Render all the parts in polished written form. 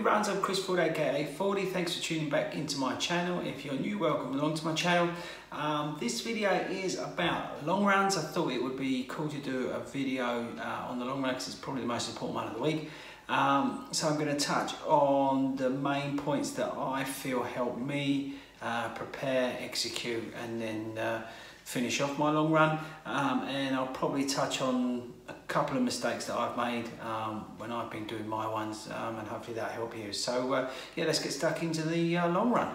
runs, I'm Chris Fordy, aka Fordy. Thanks for tuning back into my channel. If you're new, welcome along to my channel. This video is about long runs. I thought it would be cool to do a video on the long run because it's probably the most important one of the week. So I'm going to touch on the main points that I feel help me prepare, execute, and then finish off my long run. And I'll probably touch on a couple of mistakes that I've made when I've been doing my ones, and hopefully that'll help you. So yeah, let's get stuck into the long run.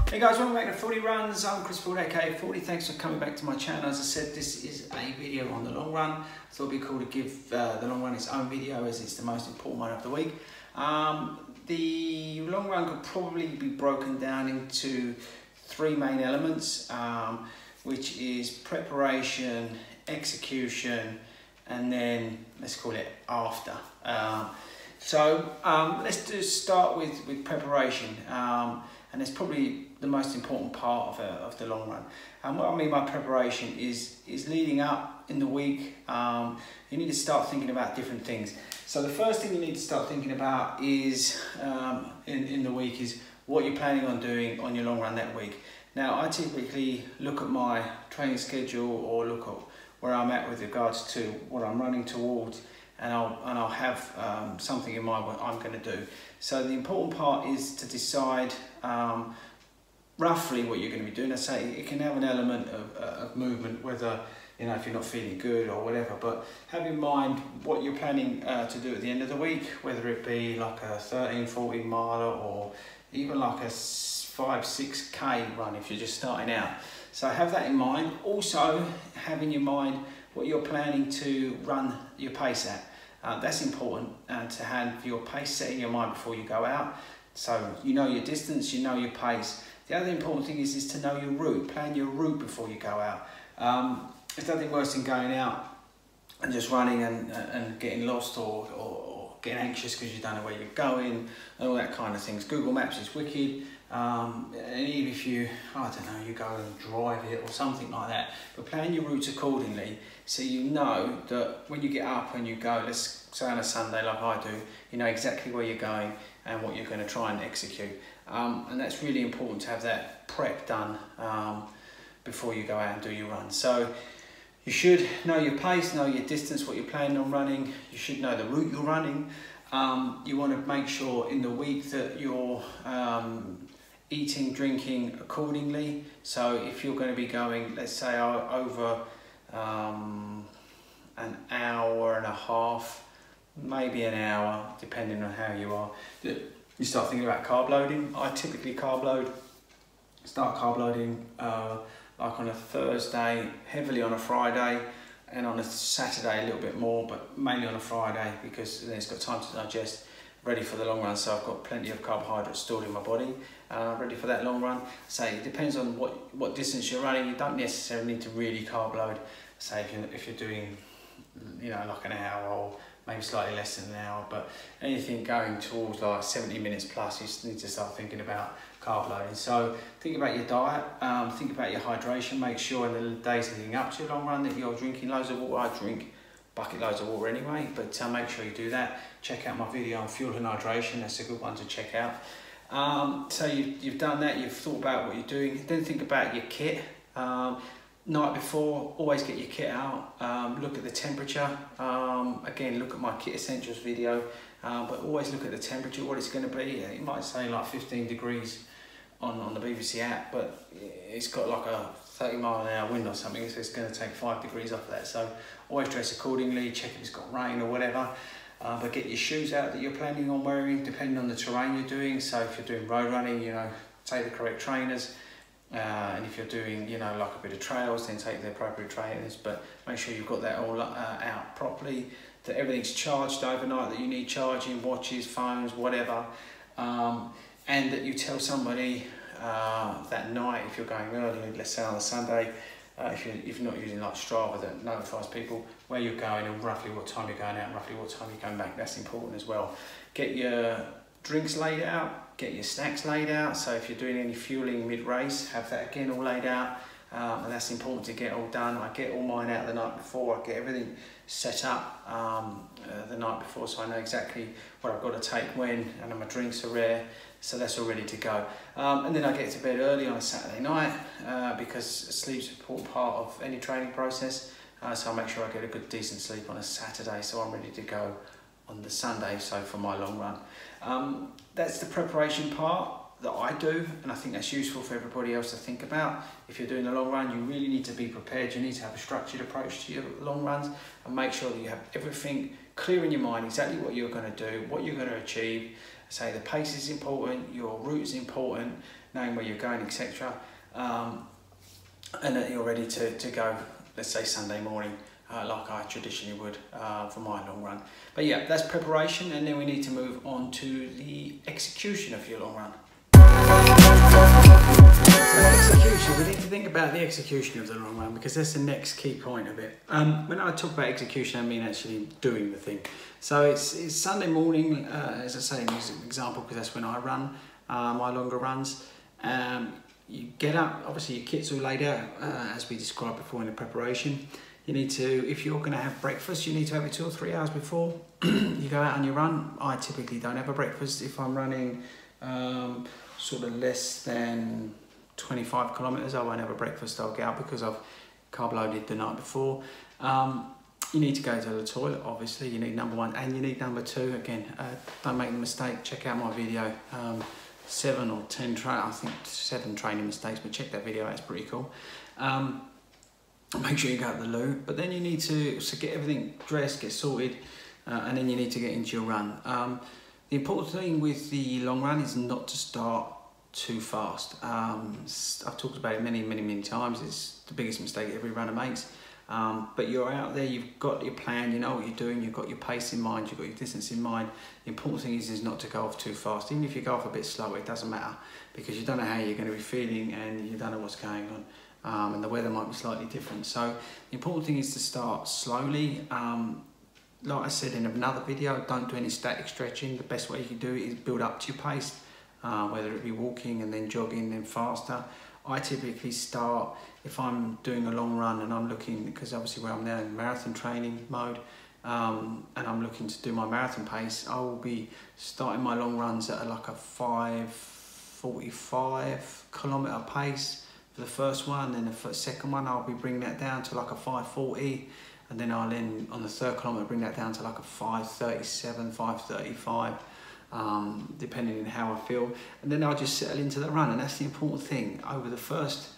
Hey guys, welcome back to Fordy Runs. I'm Chris Fordy, aka Fordy. Thanks for coming back to my channel. As I said, this is a video on the long run. I thought it'd be cool to give the long run its own video as it's the most important one of the week. The long run could probably be broken down into three main elements, which is preparation, execution, and then let's call it after. Let's just start with preparation, and it's probably the most important part of the long run. And what I mean by preparation is leading up in the week. You need to start thinking about different things. So the first thing you need to start thinking about is in the week is what you're planning on doing on your long run that week. Now, I typically look at my training schedule or look at where I'm at with regards to what I'm running towards, and I'll have something in mind what I'm going to do. So the important part is to decide roughly what you're going to be doing. I say it can have an element of movement, whether if you're not feeling good or whatever, but have in mind what you're planning to do at the end of the week, whether it be like a 13-14 miler or even like a 5-6K run if you're just starting out. So have that in mind. Also have in your mind what you're planning to run your pace at. That's important to have your pace set in your mind before you go out. So you know your distance, you know your pace. The other important thing is to know your route. Plan your route before you go out. There's nothing worse than going out and just running and getting lost or getting anxious because you don't know where you're going and all that kind of things. Google Maps is wicked, and even if you, I don't know, you go and drive it or something like that, but plan your routes accordingly so you know that when you get up and you go, let's say on a Sunday like I do, you know exactly where you're going and what you're going to try and execute. And that's really important to have that prep done before you go out and do your run. So you should know your pace, know your distance, what you're planning on running. You should know the route you're running. You want to make sure in the week that you're eating, drinking accordingly. So if you're going to be going, let's say over an hour and a half, maybe an hour, depending on how you are, you start thinking about carb loading. I typically start carb loading like on a Thursday, heavily on a Friday, and on a Saturday a little bit more, but mainly on a Friday because then it's got time to digest, ready for the long run. So I've got plenty of carbohydrates stored in my body, ready for that long run. So it depends on what distance you're running. You don't necessarily need to really carb load. Say if you're doing, like an hour or maybe slightly less than an hour, but anything going towards like 70 minutes plus, you need to start thinking about carb loading. So think about your diet, think about your hydration. Make sure in the days leading up to your long run that you're drinking loads of water. I drink bucket loads of water anyway, but make sure you do that. Check out my video on fuel and hydration. That's a good one to check out. So you've done that, you've thought about what you're doing. Then think about your kit. Night before, always get your kit out, look at the temperature. Again, look at my kit essentials video, but always look at the temperature, what it's going to be. It might say like 15 degrees on the BBC app, but it's got like a 30-mile-an-hour wind or something, so it's going to take 5 degrees off of that. So always dress accordingly, check if it's got rain or whatever. But get your shoes out that you're planning on wearing, depending on the terrain you're doing. So if you're doing road running, take the correct trainers. And if you're doing, like a bit of trails, then take the appropriate trainers, but make sure you've got that all out properly, that everything's charged overnight, that you need charging, watches, phones, whatever, and that you tell somebody that night, if you're going early, let's say on a Sunday, if you're not using like Strava, that notifies people where you're going and roughly what time you're going out and roughly what time you're coming back. That's important as well. Get your drinks laid out, get your snacks laid out. So if you're doing any fueling mid-race, have that again all laid out. and that's important to get all done. I get all mine out the night before. I get everything set up the night before, so I know exactly what I've got to take when, and my drinks are rare, so that's all ready to go. And then I get to bed early on a Saturday night because sleep's an important part of any training process. So I make sure I get a good decent sleep on a Saturday, so I'm ready to go on the Sunday, so for my long run. That's the preparation part that I do, and I think that's useful for everybody else to think about. If you're doing a long run, you really need to be prepared. You need to have a structured approach to your long runs and make sure that you have everything clear in your mind, exactly what you're going to do, what you're going to achieve. Say the pace is important, your route is important, knowing where you're going, etc. And that you're ready to go, let's say Sunday morning, like I traditionally would for my long run. But yeah, that's preparation, and then we need to move on to the execution of your long run. So execution, we need to think about the execution of the long run, because that's the next key point of it. When I talk about execution, I mean actually doing the thing. So it's Sunday morning, as I say in this example, because that's when I run my longer runs. You get up, obviously your kit's all laid out, as we described before in the preparation. You need to, if you're going to have breakfast, you need to have it 2 or 3 hours before you go out on your run. I typically don't have a breakfast if I'm running sort of less than 25 kilometers. I won't have a breakfast. I'll get out because I've carb loaded the night before. You need to go to the toilet, obviously. You need number 1, and you need number 2. Again, don't make the mistake. Check out my video, 7 or 10 I think 7 training mistakes, but check that video out, it's pretty cool. Make sure you go to the loo, but then you need to get everything dressed, get sorted, and then you need to get into your run. The important thing with the long run is not to start too fast. I've talked about it many times. It's the biggest mistake every runner makes. But you're out there, you've got your plan, you know what you're doing, you've got your pace in mind, you've got your distance in mind. The important thing is not to go off too fast. Even if you go off a bit slower, it doesn't matter, because you don't know how you're going to be feeling and you don't know what's going on. And the weather might be slightly different. So the important thing is to start slowly. Like I said in another video, don't do any static stretching. The best way you can do it is build up to your pace, whether it be walking and then jogging, then faster. I typically start, if I'm doing a long run and I'm looking, because obviously where I'm now in marathon training mode, and I'm looking to do my marathon pace, I will be starting my long runs at like a 5:45 kilometre pace for the first one, and the second one I'll be bringing that down to like a 5:40, and then I'll then on the third kilometre bring that down to like a 5:37, 5:35. Depending on how I feel, and then I'll just settle into the run. And that's the important thing. Over the first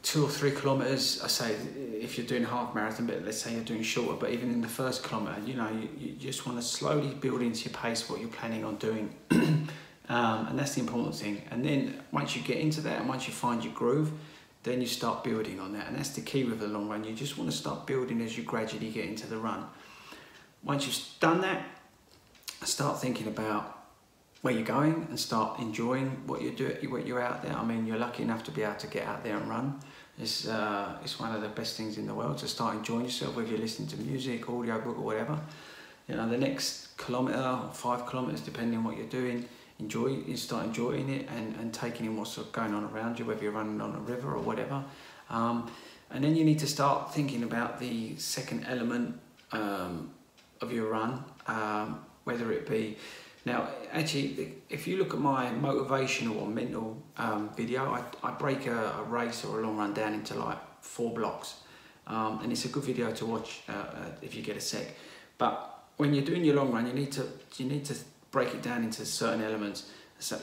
2 or 3 kilometers, I say, if you're doing half marathon, but let's say you're doing shorter, but even in the first kilometer, you know, you just want to slowly build into your pace what you're planning on doing. And that's the important thing. And then once you get into that, and once you find your groove, then you start building on that. And that's the key with the long run. You just want to start building as you gradually get into the run. Once you've done that, start thinking about where you're going and start enjoying what you're doing, what you're out there. I mean, you're lucky enough to be able to get out there and run. It's one of the best things in the world to start enjoying yourself, whether you're listening to music, audio book, or whatever. You know, the next kilometre or 5 kilometres, depending on what you're doing, start enjoying it and taking in what's going on around you, whether you're running on a river or whatever. And then you need to start thinking about the second element of your run. Whether it be, now actually if you look at my motivational or mental video, I break a race or a long run down into like 4 blocks, and it's a good video to watch if you get a sec. But when you're doing your long run, you need to break it down into certain elements. So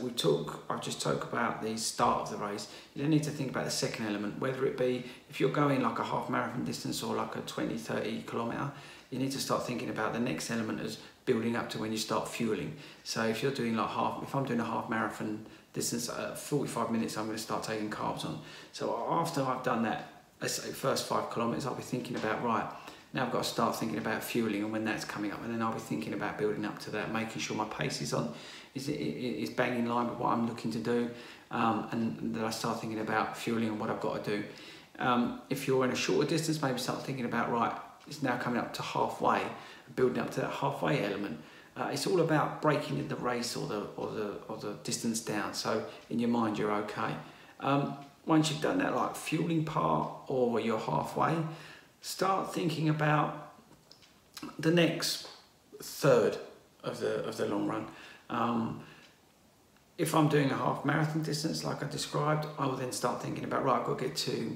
I've just talked about the start of the race. You then need to think about the second element, whether it be if you're going like a half marathon distance or like a 20-30 kilometre, you need to start thinking about the next element as building up to when you start fueling. So if you're doing like if I'm doing a half marathon distance at 45 minutes, I'm going to start taking carbs on. So after I've done that, let's say first 5 kilometers, I'll be thinking about, right, now I've got to start thinking about fueling and when that's coming up, and then I'll be thinking about building up to that, making sure my pace is bang in line with what I'm looking to do, and then I start thinking about fueling and what I've got to do. If you're in a shorter distance, maybe start thinking about, right, it's now coming up to halfway, building up to that halfway element. It's all about breaking the race or the distance down, so in your mind you're okay. once you've done that like fueling part, or you're halfway, start thinking about the next third of the long run. If I'm doing a half marathon distance like I described, I will then start thinking about, right, I've got to get to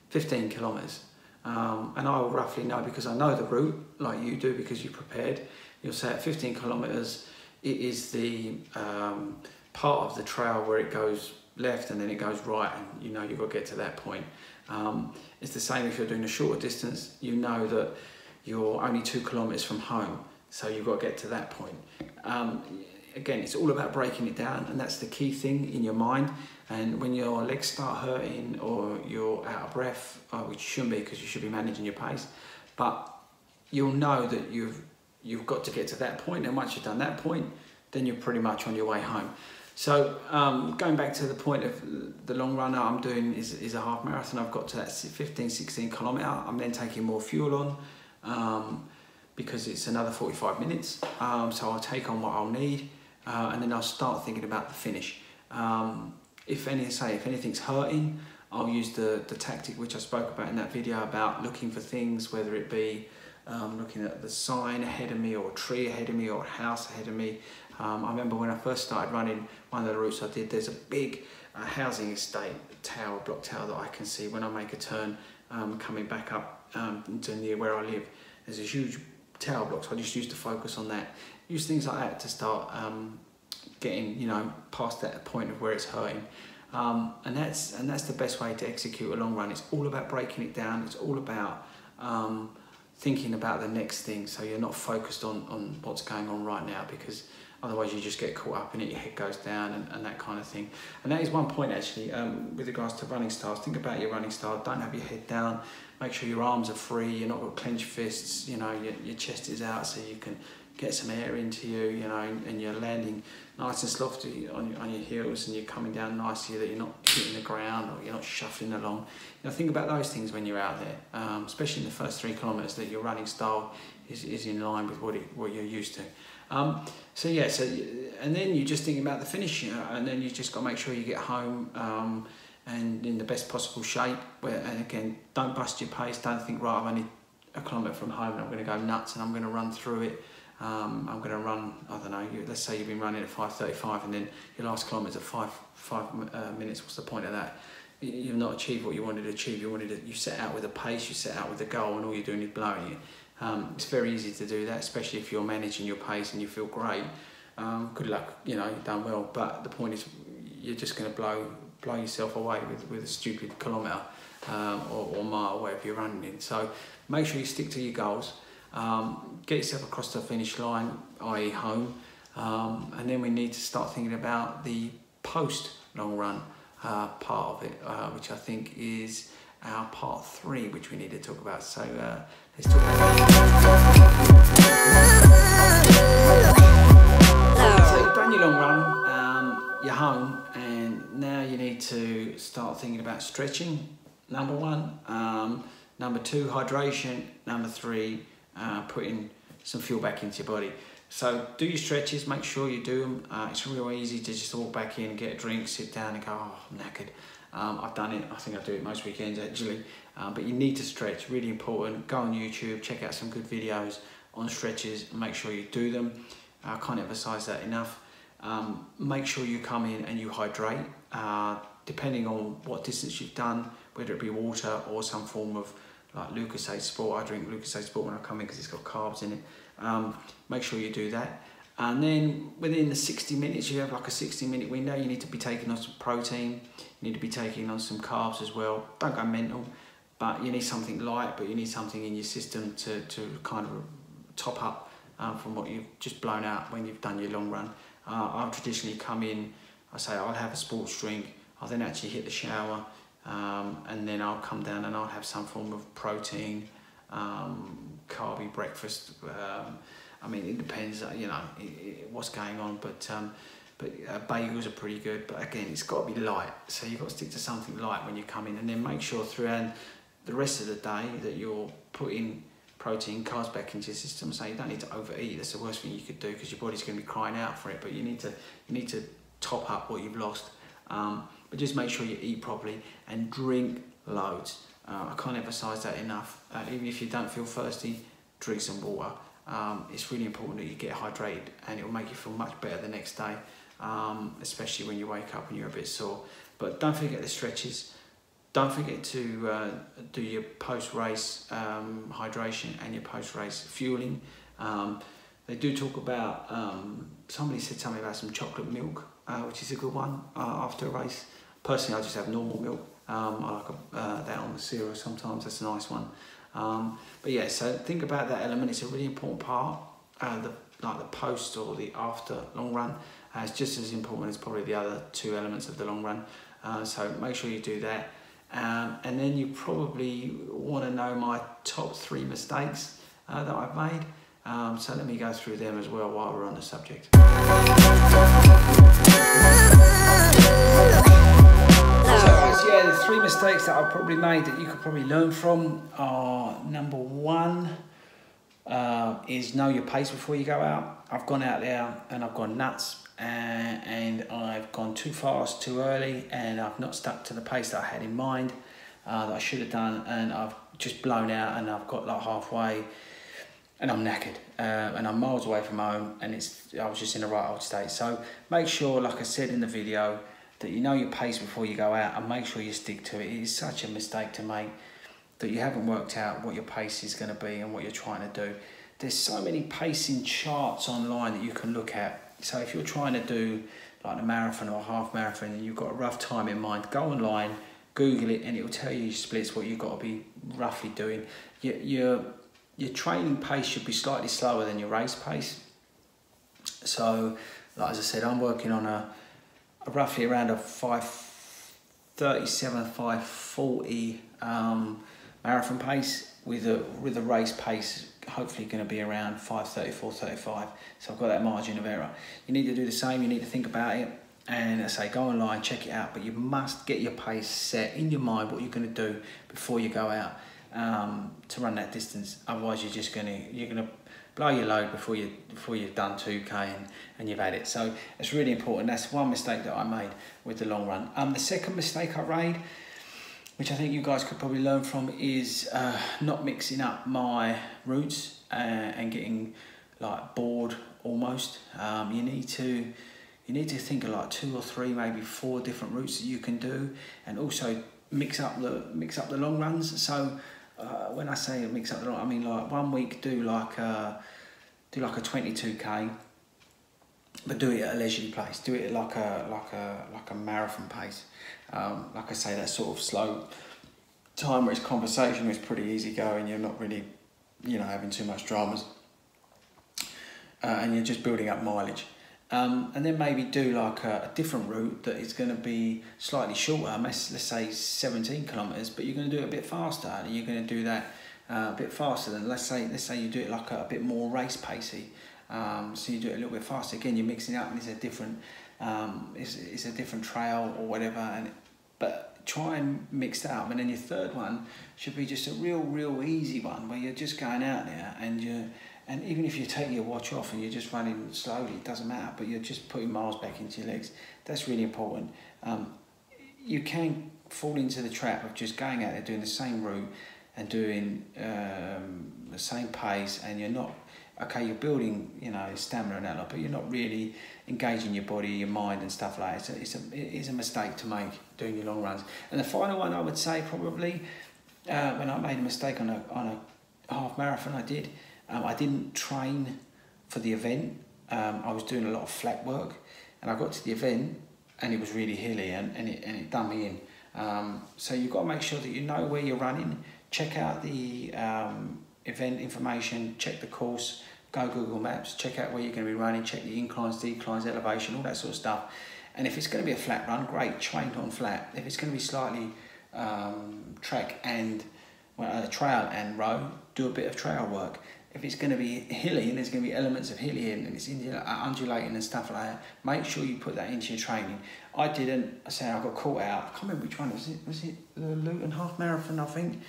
15 kilometers. And I will roughly know, because I know the route like you do, because you prepared. You'll say at 15 kilometers, it is the part of the trail where it goes left and then it goes right, and you know you've got to get to that point. It's the same if you're doing a shorter distance. You know that you're only 2 kilometers from home, so you've got to get to that point. Again, it's all about breaking it down, and that's the key thing in your mind. And when your legs start hurting or you're out of breath, which you shouldn't be, because you should be managing your pace, but you'll know that you've got to get to that point, and once you've done that point, then you're pretty much on your way home. So going back to the point of the long run I'm doing is a half marathon. I've got to that 15-16 kilometre. I'm then taking more fuel on because it's another 45 minutes. So I'll take on what I'll need, and then I'll start thinking about the finish. If anything's hurting, I'll use the tactic which I spoke about in that video about looking for things, whether it be looking at the sign ahead of me, or a tree ahead of me, or a house ahead of me. I remember when I first started running, one of the routes I did, there's a big housing estate tower, block tower, that I can see when I make a turn coming back up to near where I live. There's a huge tower block, so I just used to focus on that. Use things like that to start getting, you know, past that point of where it's hurting. And that's the best way to execute a long run. It's all about breaking it down. It's all about thinking about the next thing, so you're not focused on what's going on right now, because otherwise you just get caught up in it, your head goes down and that kind of thing. And that is one point actually, with regards to running styles. Think about your running style. Don't have your head down. Make sure your arms are free, you're not got clenched fists, you know, your chest is out so you can get some air into you, you know, and you're landing nice and softly on your heels, and you're coming down nicely, that you're not hitting the ground or you're not shuffling along. You know, think about those things when you're out there, especially in the first 3 kilometers, that your running style is in line with what you're used to. And then you're just thinking about the finish, you know, and then you just got to make sure you get home and in the best possible shape. And again, don't bust your pace. Don't think, right, I'm only a kilometre from home and I'm going to go nuts and I'm going to run through it. I'm going to run, I don't know, let's say you've been running at 5:35 and then your last kilometre's at 5 minutes. What's the point of that? You've not achieved what you wanted to achieve. You set out with a pace, you set out with a goal, and all you're doing is blowing it. It's very easy to do that, especially if you're managing your pace and you feel great. Good luck, you know, you've done well. But the point is, you're just going to blow yourself away with a stupid kilometre or mile, whatever you're running in. So make sure you stick to your goals. Get yourself across the finish line, i.e. home, and then we need to start thinking about the post long run part of it, which I think is our part 3, which we need to talk about. So let's talk about it. So you've done your long run, you're home, and now you need to start thinking about stretching, number 1, number 2, hydration, number 3, putting some fuel back into your body. So do your stretches, make sure you do them. It's real easy to just walk back in, get a drink, sit down and go, oh, I'm knackered. I've done it, I think I do it most weekends actually. But you need to stretch, really important. Go on YouTube, check out some good videos on stretches, and make sure you do them. I can't emphasize that enough. Make sure you come in and you hydrate, depending on what distance you've done, whether it be water or some form of like Lucozade Sport. I drink Lucozade Sport when I come in because it's got carbs in it. Make sure you do that. And then within the 60 minutes, you have like a 60-minute window, you need to be taking on some protein, you need to be taking on some carbs as well. Don't go mental, but you need something light, but you need something in your system to kind of top up from what you've just blown out when you've done your long run. I'll traditionally come in, I'll have a sports drink, I'll then actually hit the shower, and then I'll come down and I'll have some form of protein, carby breakfast. I mean, it depends, you know, what's going on, but bagels are pretty good. But again, it's got to be light, so you've got to stick to something light when you come in, and then make sure throughout the rest of the day that you're putting protein, carbs back into your system. So you don't need to overeat. That's the worst thing you could do, because your body's going to be crying out for it. But you need to top up what you've lost. But just make sure you eat properly and drink loads. I can't emphasise that enough. Even if you don't feel thirsty, drink some water. It's really important that you get hydrated, and it will make you feel much better the next day, especially when you wake up and you're a bit sore. But don't forget the stretches. Don't forget to do your post-race hydration and your post-race fueling. They do talk about, somebody said something about some chocolate milk, which is a good one after a race. Personally, I just have normal milk. I like that on the cereal sometimes, that's a nice one. But yeah, so think about that element. It's a really important part, like the post or the after long run. It's just as important as probably the other two elements of the long run. So make sure you do that. And then you probably want to know my top 3 mistakes that I've made. So let me go through them as well while we're on the subject. So yeah, the 3 mistakes that I've probably made that you could probably learn from are: number 1 is know your pace before you go out. I've gone out there and I've gone nuts, and I've gone too fast, too early, and I've not stuck to the pace that I had in mind, that I should have done, and I've just blown out, and I've got like halfway and I'm knackered, and I'm miles away from home, and I was just in the right old state. So make sure, like I said in the video, that you know your pace before you go out, and make sure you stick to it. It is such a mistake to make that you haven't worked out what your pace is going to be and what you're trying to do. There's so many pacing charts online that you can look at. So if you're trying to do like a marathon or a half marathon and you've got a rough time in mind, go online, Google it, and it will tell you your splits, what you've got to be roughly doing. Your training pace should be slightly slower than your race pace. So, like as I said, I'm working on a roughly around a 5:37, 5:40 marathon pace with a race pace hopefully going to be around 5:34, 5:35. So I've got that margin of error. You need to do the same. You need to think about it, and as I say, go online, check it out. But you must get your pace set in your mind, what you're going to do before you go out to run that distance. Otherwise, you're gonna blow your load before you've done 2K and you've had it. So it's really important. That's one mistake that I made with the long run. The second mistake I made, which I think you guys could probably learn from, is not mixing up my routes and getting like bored almost. You need to think of like 2 or 3, maybe 4 different routes that you can do, and also mix up the long runs. So when I say mix up the long, I mean like one week do like a 22K, but do it at a leisurely pace. Do it like a marathon pace. Like I say, that sort of slow time where it's conversational, it's pretty easy going. You're not really, having too much dramas, and you're just building up mileage. And then maybe do like a different route that is going to be slightly shorter, let's say 17 kilometers, but you're going to do it a bit faster, and you're going to do that a bit faster than, let's say you do it like a bit more race pacey. So you do it a little bit faster. Again, you're mixing it up, and it's a different trail or whatever. But try and mix that up. And then your third one should be just a real easy one where you're just going out there and even if you take your watch off and you're just running slowly, it doesn't matter, but you're just putting miles back into your legs. That's really important. You can fall into the trap of just going out there doing the same route and doing the same pace, and you're not, okay, you're building, stamina and that lot, but you're not really engaging your body, your mind and stuff like that. It is a mistake to make doing your long runs. And the final one I would say probably, when I made a mistake on a half marathon, I didn't train for the event. I was doing a lot of flat work, and I got to the event and it was really hilly, and it done me in. So you've got to make sure that you know where you're running. Check out the event information, check the course, go Google Maps, check out where you're going to be running, check the inclines, declines, elevation, all that sort of stuff. And if it's going to be a flat run, great, train on flat. If it's going to be slightly trail and road, do a bit of trail work. If it's going to be hilly and there's going to be elements of hilly and it's undulating and stuff like that, make sure you put that into your training. I didn't. I got caught out. I can't remember which one was it the Luton half marathon, I think.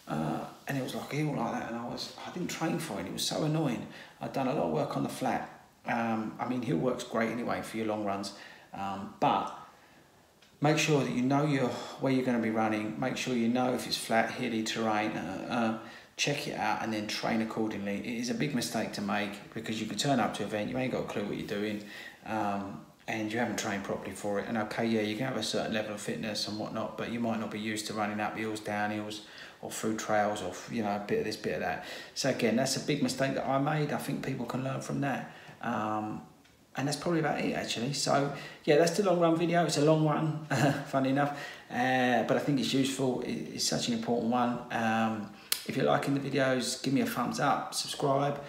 And it was like a hill like that, and I didn't train for it. It was so annoying. I'd done a lot of work on the flat. Hill work's great anyway for your long runs, but make sure that you know where you're going to be running. Make sure you know if it's flat, hilly terrain. Check it out and then train accordingly. It is a big mistake to make because you can turn up to an event, you ain't got a clue what you're doing, and you haven't trained properly for it. And okay, yeah, you can have a certain level of fitness and whatnot, but you might not be used to running up hills, down hills, or through trails, or a bit of this, bit of that. So again, that's a big mistake that I made. I think people can learn from that. And that's probably about it, actually. So yeah, that's the long run video. It's a long one, funny enough, but I think it's useful. It's such an important one. If you're liking the videos, give me a thumbs up, subscribe,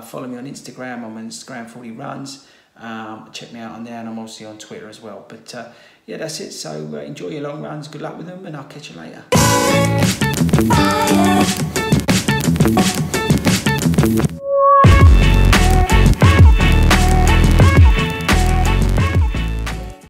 follow me on Instagram. I'm on Instagram, Fordy Runs. Check me out on there, and I'm obviously on Twitter as well. But yeah, that's it. So enjoy your long runs, good luck with them, and I'll catch you later.